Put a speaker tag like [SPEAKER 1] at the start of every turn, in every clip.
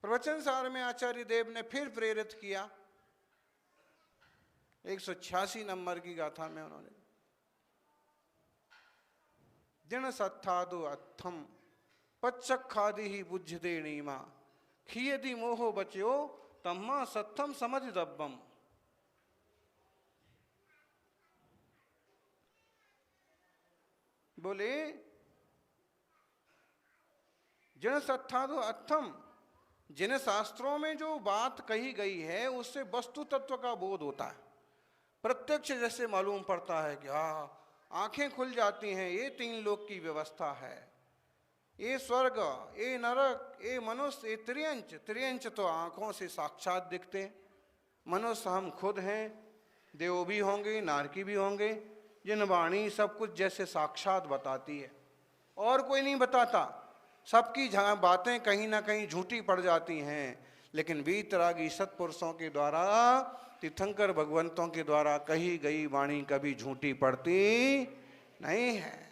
[SPEAKER 1] प्रवचन सार में आचार्य देव ने फिर प्रेरित किया। 186 नंबर की गाथा में उन्होंने दिन सत्थादु अत्थम पच्चखादि ही बुझदे नीमा खियदि मोहो बच्यो तम्मा सत्थम समधिदब्बम। बोले जिन सत्थादु अत्थम, जिन शास्त्रों में जो बात कही गई है उससे वस्तु तत्व का बोध होता है, प्रत्यक्ष जैसे मालूम पड़ता है कि आंखें खुल जाती हैं, ये 3 लोक की व्यवस्था है, ये स्वर्ग, ये नरक, ये मनुष्य, ये त्रियंच। त्रियंच तो आंखों से साक्षात दिखते हैं। मनुष्य हम खुद हैं, देव भी होंगे, नारकी भी होंगे, जिन वाणी सब कुछ जैसे साक्षात बताती है, और कोई नहीं बताता। सबकी बातें कहीं ना कहीं झूठी पड़ जाती हैं, लेकिन वीतरागी सत्पुरुषों के द्वारा, तीर्थंकर भगवंतों के द्वारा कही गई वाणी कभी झूठी पड़ती नहीं है।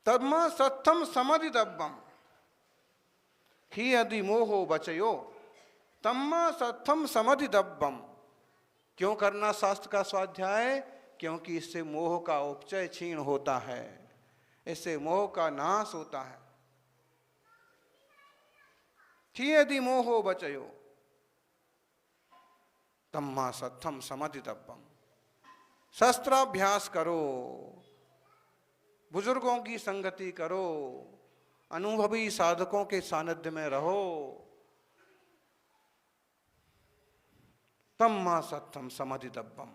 [SPEAKER 1] तब्मा सत्थम समधिदब्बम ही यदि मोहो बचयो तम्मा सत्थम समधिदब्बम। क्यों करना शास्त्र का स्वाध्याय? क्योंकि इससे मोह का उपचय क्षीण होता है, इससे मोह का नाश होता है। ही यदि मोहो बचयो तम्मा सत्थम समधिदब्बम। शस्त्राभ्यास करो, बुजुर्गों की संगति करो, अनुभवी साधकों के सानिध्य में रहो, तम्मा सत्थम समधिदब्बम।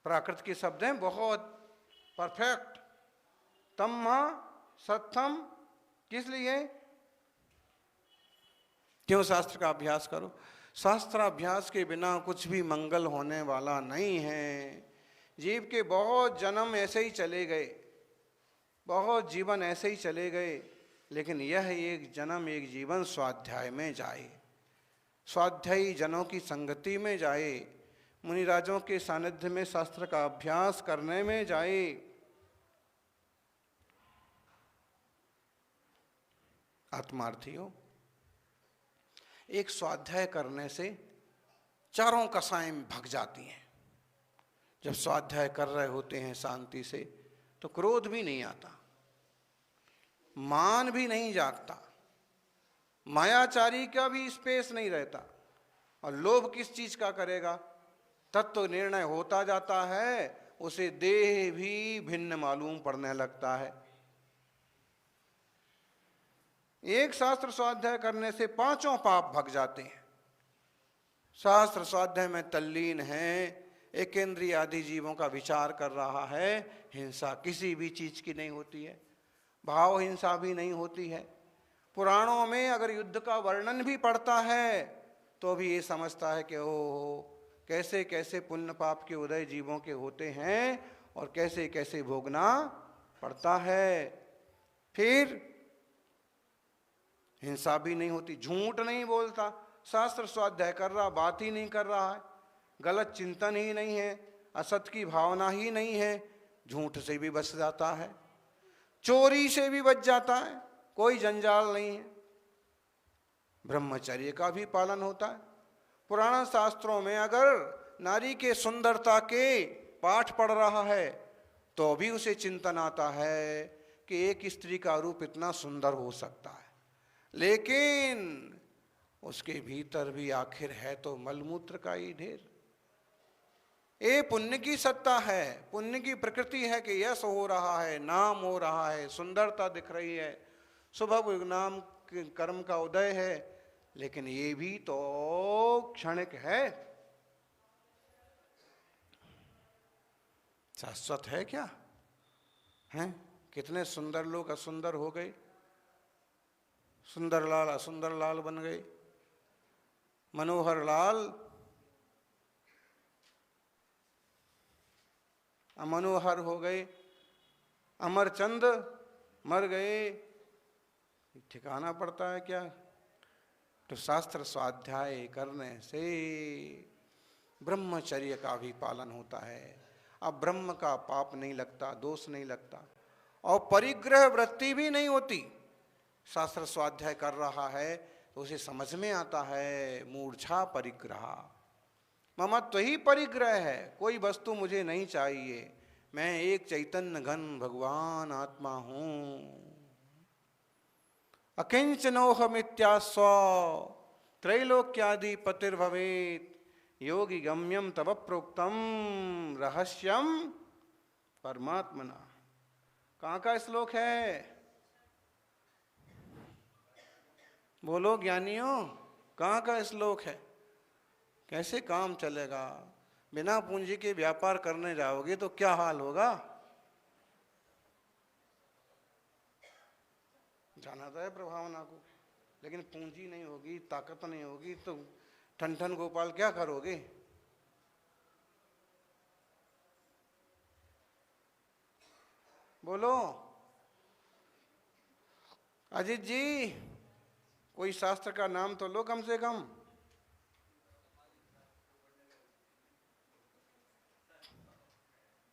[SPEAKER 1] प्राकृत के शब्द हैं, बहुत परफेक्ट। तम्मा सत्थम, किस लिए? क्यों शास्त्र का अभ्यास करो? शास्त्राभ्यास के बिना कुछ भी मंगल होने वाला नहीं है। जीव के बहुत जन्म ऐसे ही चले गए, बहुत जीवन ऐसे ही चले गए, लेकिन यह एक जन्म एक जीवन स्वाध्याय में जाए, स्वाध्यायी जनों की संगति में जाए, मुनिराजों के सानिध्य में शास्त्र का अभ्यास करने में जाए। आत्मार्थियों, एक स्वाध्याय करने से चारों कसाएं भग जाती हैं। जब स्वाध्याय कर रहे होते हैं शांति से, तो क्रोध भी नहीं आता, मान भी नहीं जागता, मायाचारी का भी स्पेस नहीं रहता। और लोभ किस चीज का करेगा? तत्व निर्णय होता जाता है, उसे देह भी भिन्न मालूम पड़ने लगता है। एक शास्त्र स्वाध्याय करने से 5 पाप भग जाते हैं। शास्त्र स्वाध्याय में तल्लीन है, एकेंद्रिय आदि जीवों का विचार कर रहा है, हिंसा किसी भी चीज की नहीं होती है, भाव हिंसा भी नहीं होती है। पुराणों में अगर युद्ध का वर्णन भी पढ़ता है तो भी ये समझता है कि ओहो, कैसे कैसे पुण्य पाप के उदय जीवों के होते हैं और कैसे कैसे भोगना पड़ता है। फिर हिंसा भी नहीं होती, झूठ नहीं बोलता, शास्त्र स्वाध्याय कर रहा, बात ही नहीं कर रहा है, गलत चिंतन ही नहीं है, असत की भावना ही नहीं है, झूठ से भी बच जाता है, चोरी से भी बच जाता है, कोई जंजाल नहीं है, ब्रह्मचर्य का भी पालन होता है। पुराण शास्त्रों में अगर नारी के सुंदरता के पाठ पढ़ रहा है तो भी उसे चिंतन आता है कि एक स्त्री का रूप इतना सुंदर हो सकता है, लेकिन उसके भीतर भी आखिर है तो मलमूत्र का ही ढेर। ये पुण्य की सत्ता है, पुण्य की प्रकृति है कि यश हो रहा है, नाम हो रहा है, सुंदरता दिख रही है, शुभ नाम कर्म का उदय है, लेकिन ये भी तो क्षणिक है, शाश्वत है क्या? हैं? कितने सुंदर लोग असुंदर हो गए, सुंदर लाल असुंदर लाल बन गए, मनोहर लाल अमनोहर हो गए, अमरचंद मर गए, ठिकाना पड़ता है क्या? तो शास्त्र स्वाध्याय करने से ब्रह्मचर्य का भी पालन होता है। अब ब्रह्म का पाप नहीं लगता, दोष नहीं लगता, और परिग्रह वृत्ति भी नहीं होती। शास्त्र स्वाध्याय कर रहा है तो उसे समझ में आता है मूर्छा परिग्रह, ममत्व ही परिग्रह है, कोई वस्तु मुझे नहीं चाहिए, मैं एक चैतन्य घन भगवान आत्मा हूं। अकिंचनोहमित्यास्व त्रैलोक्यादि पतिर्भवेत् योगी गम्यम तव प्रोक्तम रहस्यम परमात्मना। कहाँ का श्लोक है? बोलो ज्ञानियों, कहाँ का श्लोक है? कैसे काम चलेगा? बिना पूंजी के व्यापार करने जाओगे तो क्या हाल होगा? जाना तो है प्रभावना को, लेकिन पूंजी नहीं होगी, ताकत नहीं होगी तो ठन ठन गोपाल क्या करोगे? बोलो अजीत जी, कोई शास्त्र का नाम तो लो कम से कम।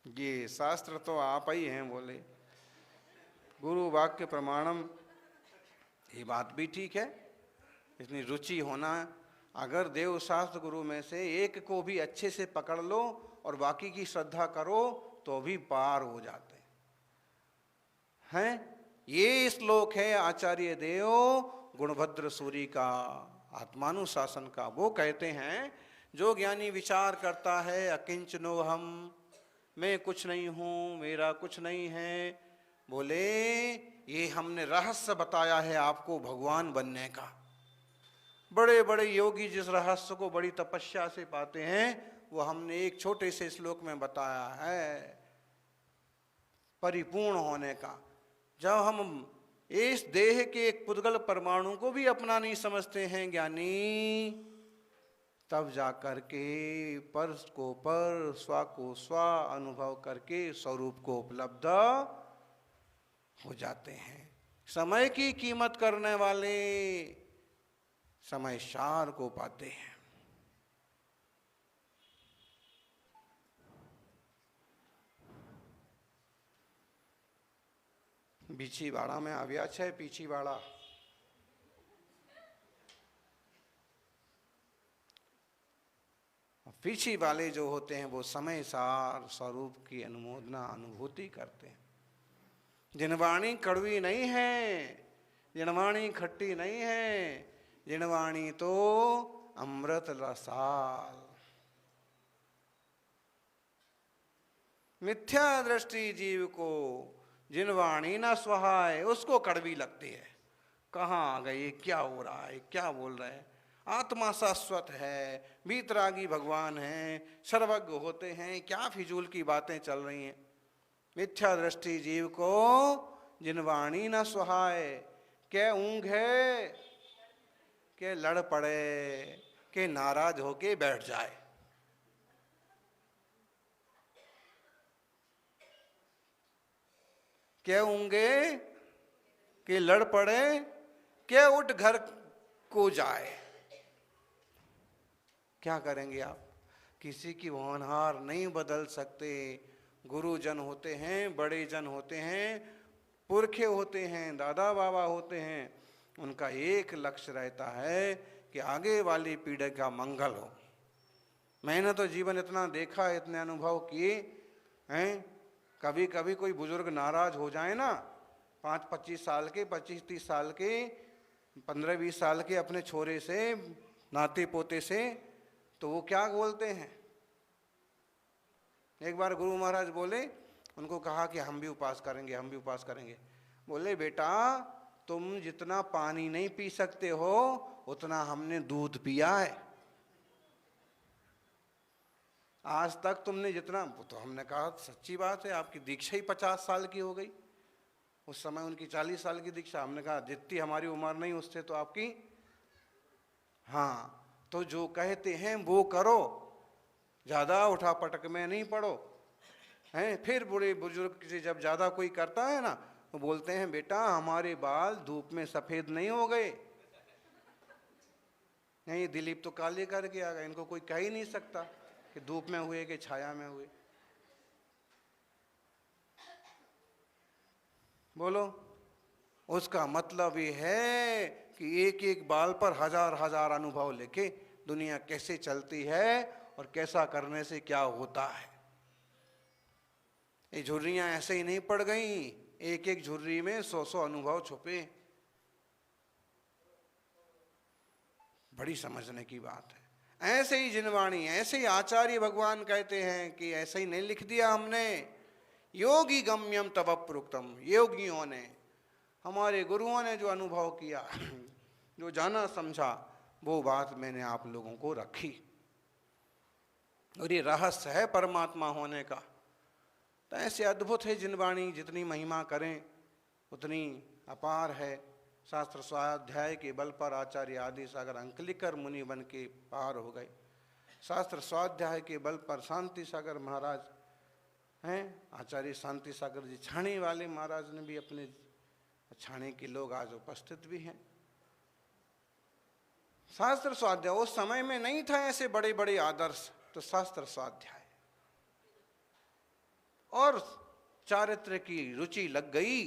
[SPEAKER 1] ये शास्त्र तो आप ही हैं बोले, गुरु वाक्य प्रमाणम, ये बात भी ठीक है, इतनी रुचि होना। अगर देव शास्त्र गुरु में से एक को भी अच्छे से पकड़ लो और बाकी की श्रद्धा करो तो भी पार हो जाते हैं। ये श्लोक है आचार्य देव गुणभद्र सूरी का, आत्मानुशासन का। वो कहते हैं जो ज्ञानी विचार करता है अकिंचनोहम, मैं कुछ नहीं हूं, मेरा कुछ नहीं है, बोले ये हमने रहस्य बताया है आपको भगवान बनने का। बड़े बड़े योगी जिस रहस्य को बड़ी तपस्या से पाते हैं वो हमने एक छोटे से श्लोक में बताया है, परिपूर्ण होने का। जब हम इस देह के एक पुद्गल परमाणु को भी अपना नहीं समझते हैं ज्ञानी, तब जाकर के पर को पर, स्व को स्व अनुभव करके स्वरूप को उपलब्ध हो जाते हैं। समय की कीमत करने वाले समय सार को पाते हैं। बीछीवाड़ा में આવ્યા છે પીછીવાड़ा, पीछी वाले जो होते हैं वो समय सार स्वरूप की अनुमोदना अनुभूति करते हैं। जिनवाणी कड़वी नहीं है, जिनवाणी खट्टी नहीं है, जिनवाणी तो अमृत रसाल। मिथ्या दृष्टि जीव को जिनवाणी ना सुहाए उसको कड़वी लगती है। कहाँ गए, क्या हो रहा है, क्या बोल रहे हैं? आत्मा शाश्वत है, वीतरागी भगवान है, सर्वज्ञ होते हैं, क्या फिजूल की बातें चल रही हैं। मिथ्या दृष्टि जीव को जिनवाणी न सुहाए, के ऊंघे, के लड़ पड़े, के नाराज होके बैठ जाए। के ऊंघे, के लड़ पड़े, के उठ घर को जाए। क्या करेंगे आप? किसी की होनहार नहीं बदल सकते। गुरुजन होते हैं, बड़े जन होते हैं, पुरखे होते हैं, दादा बाबा होते हैं, उनका एक लक्ष्य रहता है कि आगे वाली पीढ़ी का मंगल हो। मैंने तो जीवन इतना देखा, इतने अनुभव किए हैं। कभी कभी कोई बुजुर्ग नाराज हो जाए ना, 5-25 साल के, 25-30 साल के, 15-20 साल के अपने छोरे से, नाते पोते से, तो वो क्या बोलते हैं? एक बार गुरु महाराज बोले, उनको कहा कि हम भी उपवास करेंगे, हम भी उपवास करेंगे। बोले बेटा तुम जितना पानी नहीं पी सकते हो उतना हमने दूध पिया है। आज तक तुमने जितना, तो हमने कहा सच्ची बात है, आपकी दीक्षा ही 50 साल की हो गई। उस समय उनकी 40 साल की दीक्षा। हमने कहा जितनी हमारी उम्र नहीं उससे तो आपकी। हाँ, तो जो कहते हैं वो करो, ज़्यादा उठा पटक में नहीं पड़ो हैं। फिर बूढ़े बुजुर्ग से जब ज़्यादा कोई करता है ना तो बोलते हैं बेटा हमारे बाल धूप में सफ़ेद नहीं हो गए। नहीं, दिलीप तो काले करके आ गए, इनको कोई कह ही नहीं सकता कि धूप में हुए कि छाया में हुए। बोलो उसका मतलब ये है कि एक एक बाल पर हजार हजार अनुभव लेके दुनिया कैसे चलती है और कैसा करने से क्या होता है। ये झुर्रियां ऐसे ही नहीं पड़ गई, एक एक झुर्री में 100 अनुभव छुपे। बड़ी समझने की बात है। ऐसे ही जिनवाणी, ऐसे ही आचार्य भगवान कहते हैं कि ऐसे ही नहीं लिख दिया हमने, योगी गम्यम तब प्रोक्तम, योगियों ने, हमारे गुरुओं ने जो अनुभव किया, जो जाना समझा, वो बात मैंने आप लोगों को रखी। और ये रहस्य है परमात्मा होने का। तो ऐसे अद्भुत है जिनवाणी, जितनी महिमा करें उतनी अपार है। शास्त्र स्वाध्याय के बल पर आचार्य आदि सागर अंकलिकर मुनि बन के पार हो गए। शास्त्र स्वाध्याय के बल पर शांति सागर महाराज हैं, आचार्य शांति सागर जी छाणी वाले महाराज ने भी अपने छाणे के लोग आज उपस्थित भी हैं। शास्त्र स्वाध्याय उस समय में नहीं था ऐसे बड़े बड़े आदर्श, तो शास्त्र स्वाध्याय और चारित्र की रुचि लग गई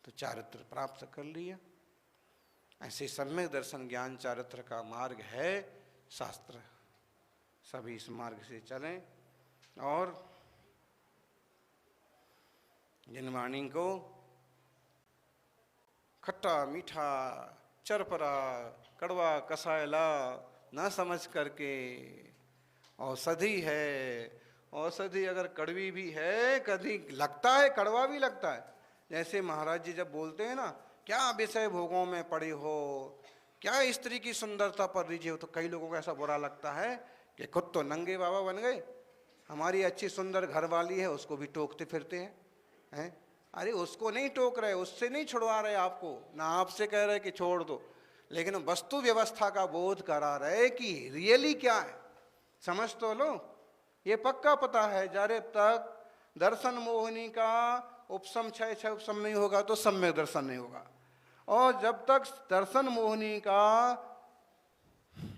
[SPEAKER 1] तो चारित्र प्राप्त कर लिया। ऐसे सम्यक दर्शन ज्ञान चारित्र का मार्ग है शास्त्र। सभी इस मार्ग से चलें और जिनवाणी को खट्टा मीठा चरपरा कड़वा कसायला न समझ करके औषधि है। औषधि अगर कड़वी भी है, कभी लगता है कड़वा भी लगता है। जैसे महाराज जी जब बोलते हैं ना, क्या विषय भोगों में पड़े हो, क्या स्त्री की सुंदरता पर रिझे हो, तो कई लोगों को ऐसा बुरा लगता है कि खुद तो नंगे बाबा बन गए, हमारी अच्छी सुंदर घरवाली है उसको भी टोकते फिरते हैं। अरे उसको नहीं टोक रहे, उससे नहीं छुड़वा रहे आपको, ना आपसे कह रहे कि छोड़ दो, लेकिन वस्तु व्यवस्था का बोध करा रहे कि रियली क्या है, समझ तो लो। ये पक्का पता है जब तक दर्शन मोहिनी का उपशम क्षय क्षय उपशम नहीं होगा तो सम्यक दर्शन नहीं होगा, और जब तक दर्शन मोहिनी का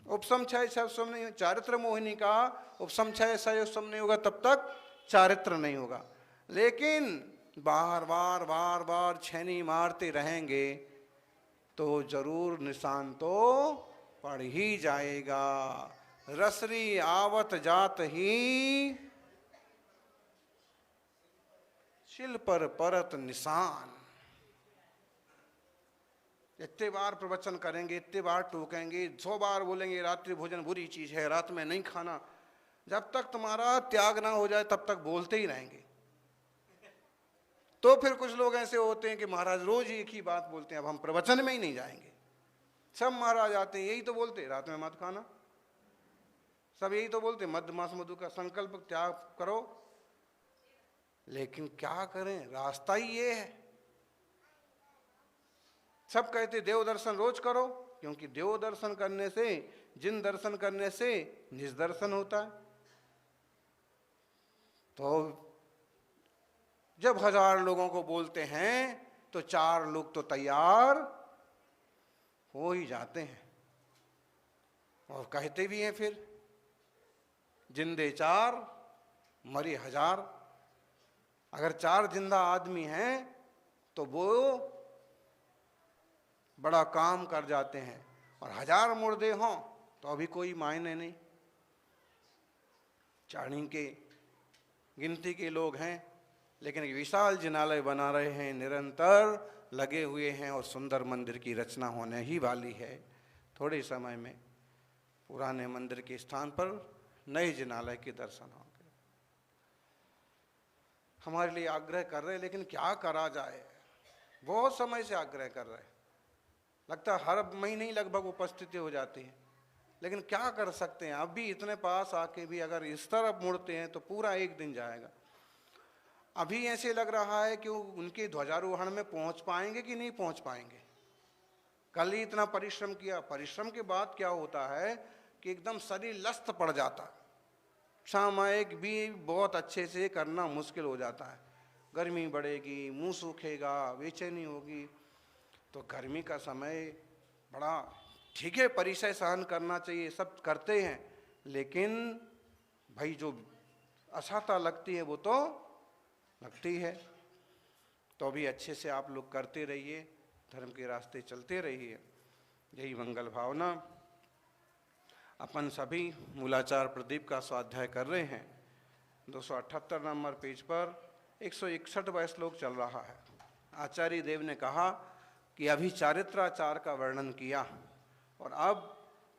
[SPEAKER 1] उपशम क्षय क्षय उपशम नहीं, चारित्र मोहिनी का उपशम क्षय क्षय उपशम नहीं होगा तब तक चारित्र नहीं होगा। लेकिन बार बार बार बार छेनी मारते रहेंगे तो जरूर निशान तो पड़ ही जाएगा। रसरी आवत जात ही शिल पर परत निशान। इतने बार प्रवचन करेंगे, इतने बार टोकेंगे, 100 बार बोलेंगे रात्रि भोजन बुरी चीज है, रात में नहीं खाना, जब तक तुम्हारा त्याग ना हो जाए तब तक बोलते ही रहेंगे। तो फिर कुछ लोग ऐसे होते हैं कि महाराज रोज एक ही बात बोलते हैं, अब हम प्रवचन में ही नहीं जाएंगे। सब महाराज आते हैं यही तो बोलते, रात में मत खाना, सब यही तो बोलते, मध्य मास मधु का संकल्प त्याग करो। लेकिन क्या करें, रास्ता ही ये है। सब कहते देव दर्शन रोज करो, क्योंकि देव दर्शन करने से, जिन दर्शन करने से निज दर्शन होता है। तो जब 1000 लोगों को बोलते हैं तो 4 लोग तो तैयार हो ही जाते हैं, और कहते भी हैं फिर जिंदे 4 मरे 1000। अगर 4 जिंदा आदमी हैं तो वो बड़ा काम कर जाते हैं, और 1000 मुर्दे हों तो अभी कोई मायने नहीं। चाणी के गिनती के लोग हैं, लेकिन एक विशाल जिनालय बना रहे हैं, निरंतर लगे हुए हैं, और सुंदर मंदिर की रचना होने ही वाली है। थोड़े समय में पुराने मंदिर के स्थान पर नए जिनालय के दर्शन होंगे। हमारे लिए आग्रह कर रहे हैं, लेकिन क्या करा जाए, बहुत समय से आग्रह कर रहे हैं, लगता है हर महीने ही लगभग उपस्थिति हो जाती है, लेकिन क्या कर सकते हैं। अभी इतने पास आके भी अगर इस तरफ मुड़ते हैं तो पूरा एक दिन जाएगा। अभी ऐसे लग रहा है कि उनके ध्वजारोहण में पहुंच पाएंगे कि नहीं पहुंच पाएंगे। कल ही इतना परिश्रम किया, परिश्रम के बाद क्या होता है कि एकदम शरीर लस्त पड़ जाता है, सामयिक भी बहुत अच्छे से करना मुश्किल हो जाता है। गर्मी बढ़ेगी, मुंह सूखेगा, बेचैनी होगी। तो गर्मी का समय बड़ा ठीक है, परिचय सहन करना चाहिए, सब करते हैं, लेकिन भाई जो असाता लगती है वो तो लगती है। तो भी अच्छे से आप लोग करते रहिए, धर्म के रास्ते चलते रहिए। यही मंगल भावना। अपन सभी मूलाचार प्रदीप का स्वाध्याय कर रहे हैं। 278 नंबर पेज पर 161वां श्लोक चल रहा है। आचार्य देव ने कहा कि अभी चारित्राचार का वर्णन किया और अब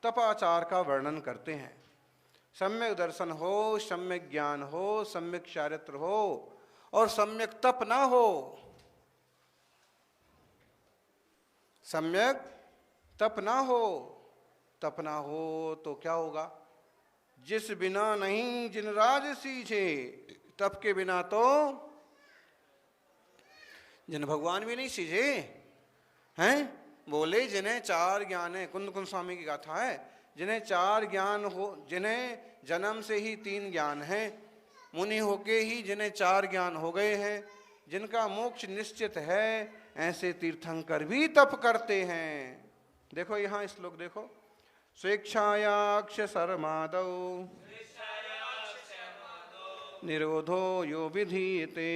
[SPEAKER 1] तपाचार का वर्णन करते हैं। सम्यक दर्शन हो, सम्यक ज्ञान हो, सम्यक चारित्र हो और सम्यक तप ना हो, सम्यक तप ना हो, तप ना हो तो क्या होगा? जिस बिना नहीं जिन राज सीझे, तप के बिना तो जिन भगवान भी नहीं सीझे हैं। बोले जिन्हें चार ज्ञान है, कुंद कुंद स्वामी की गाथा है, जिन्हें चार ज्ञान हो, जिन्हें जन्म से ही 3 ज्ञान हैं, मुनि होके ही जिन्हें 4 ज्ञान हो गए हैं, जिनका मोक्ष निश्चित है, ऐसे तीर्थंकर भी तप करते हैं। देखो यहाँ श्लोक देखो। स्वेच्छायाक्ष सर्मादौ निरोधो यो विधीयते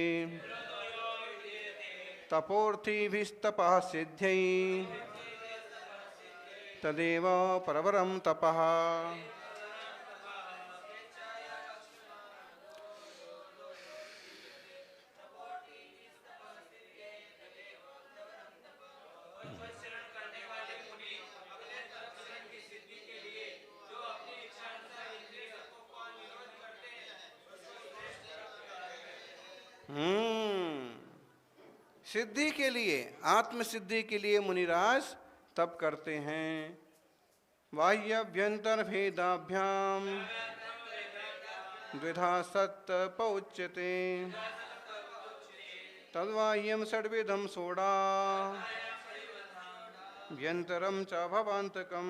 [SPEAKER 1] तपोर्थिभिस्तपः सिद्ध्यै तदेव परवरम तपः। सिद्धि के लिए, आत्म सिद्धि के लिए मुनिराज तप करते हैं। बाह्यभ्यंतर भेदाभ्याम द्विधा सत्तप उच्यते तद्बाह्यम षड्विधम सोडा भ्यंतरम च भवान्तकम।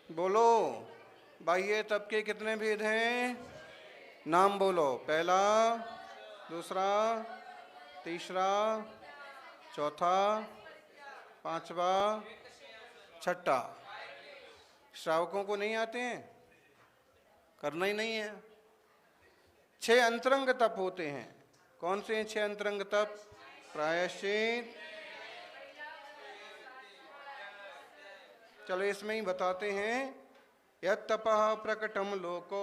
[SPEAKER 1] बोलो, बाह्य तप के कितने भेद हैं? नाम बोलो। पहला, दूसरा, तीसरा, चौथा, पांचवा, छठा। श्रावकों को नहीं आते हैं, करना ही नहीं है। 6 अंतरंग तप होते हैं। कौन से हैं 6 अंतरंग तप? प्रायश्चित। चलो इसमें ही बताते हैं। यत् तपः प्रकटम लोको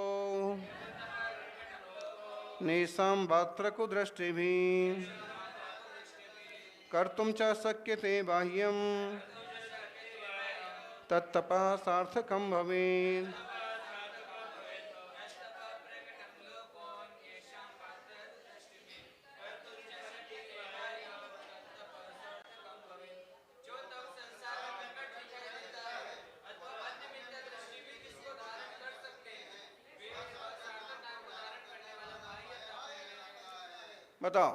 [SPEAKER 1] नेशम वात्रको दृष्टिभिः कर्तुं च शक्यते बाह्यम तत्तपः सार्थकं भवेत्। बताओ,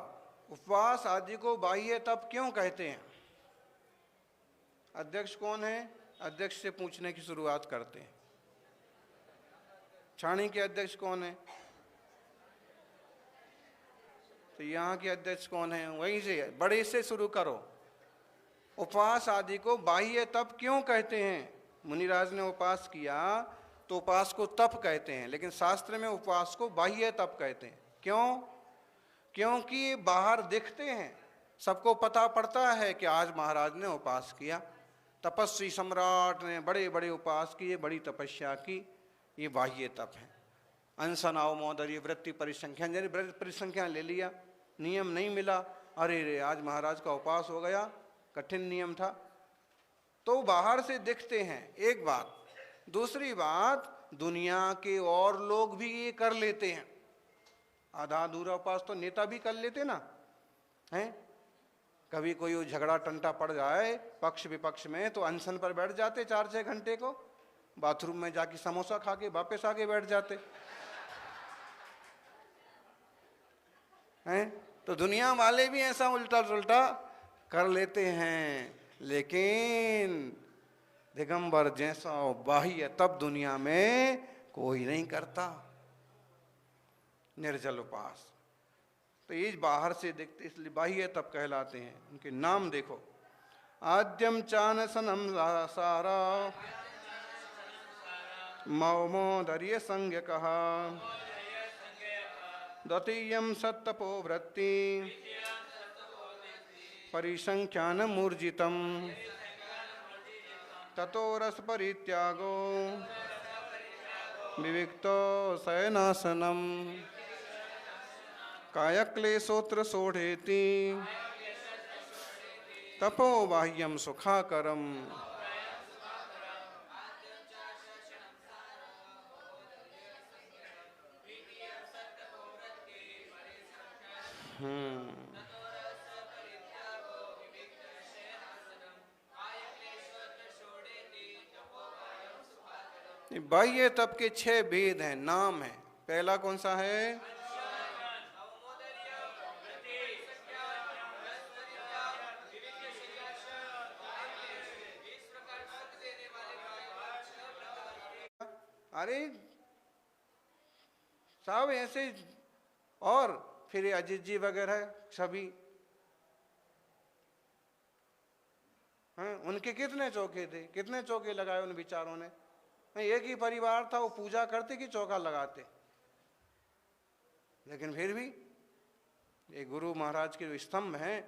[SPEAKER 1] उपवास आदि को बाह्य तप क्यों कहते हैं? अध्यक्ष कौन है? अध्यक्ष से पूछने की शुरुआत करते हैं। छाणी के अध्यक्ष कौन है? तो यहाँ के अध्यक्ष कौन है? वहीं से, बड़े से शुरू करो। उपवास आदि को बाह्य तप क्यों कहते हैं? मुनिराज ने उपवास किया तो उपवास को तप कहते हैं, लेकिन शास्त्र में उपवास को बाह्य तप कहते हैं। क्यों? क्योंकि बाहर दिखते हैं, सबको पता पड़ता है कि आज महाराज ने उपवास किया, तपस्वी सम्राट ने बड़े बड़े उपवास किए, बड़ी तपस्या की। ये बाह्य तप है। अनशनाव मोदर्य वृत्ति परिसंख्या, यानी व्रत परिसंख्या ले लिया, नियम नहीं मिला, अरे रे आज महाराज का उपवास हो गया, कठिन नियम था, तो बाहर से दिखते हैं। एक बात। दूसरी बात, दुनिया के और लोग भी ये कर लेते हैं। आधा अधूरा उपवास तो नेता भी कर लेते ना हैं। कभी कोई झगड़ा टंटा पड़ जाए पक्ष विपक्ष में तो अनशन पर बैठ जाते 4-6 घंटे को, बाथरूम में जाके समोसा खा के वापस आके बैठ जाते हैं। तो दुनिया वाले भी ऐसा उल्टा सुल्टा कर लेते हैं, लेकिन दिगंबर जैसा बाह्य तप दुनिया में कोई नहीं करता। निर्जल उपवास। तो ये बाहर से देखते इसलिए बाह्य तप कहलाते हैं। उनके नाम देखो, आद्यम चानसनम सारा मौमोदर्य संज्ञ कहा, द्वितीयं सत्तपो वृत्ति परिसंख्यान मूर्जितम, ततो रस परित्यागो विविक्तो शयनासनम, कायक्लेशोत्र सोढ़ेति तपो बाह्यम सुखाकरम। बाह्य तप के 6 भेद हैं, नाम है। पहला कौन सा है? अरे सब ऐसे, और फिर अजीत जी वगैरह सभी हैं, उनके कितने चौके थे, कितने चौके लगाए उन विचारों ने। एक ही परिवार था, वो पूजा करते कि चौका लगाते, लेकिन फिर भी ये गुरु महाराज के जो स्तंभ हैं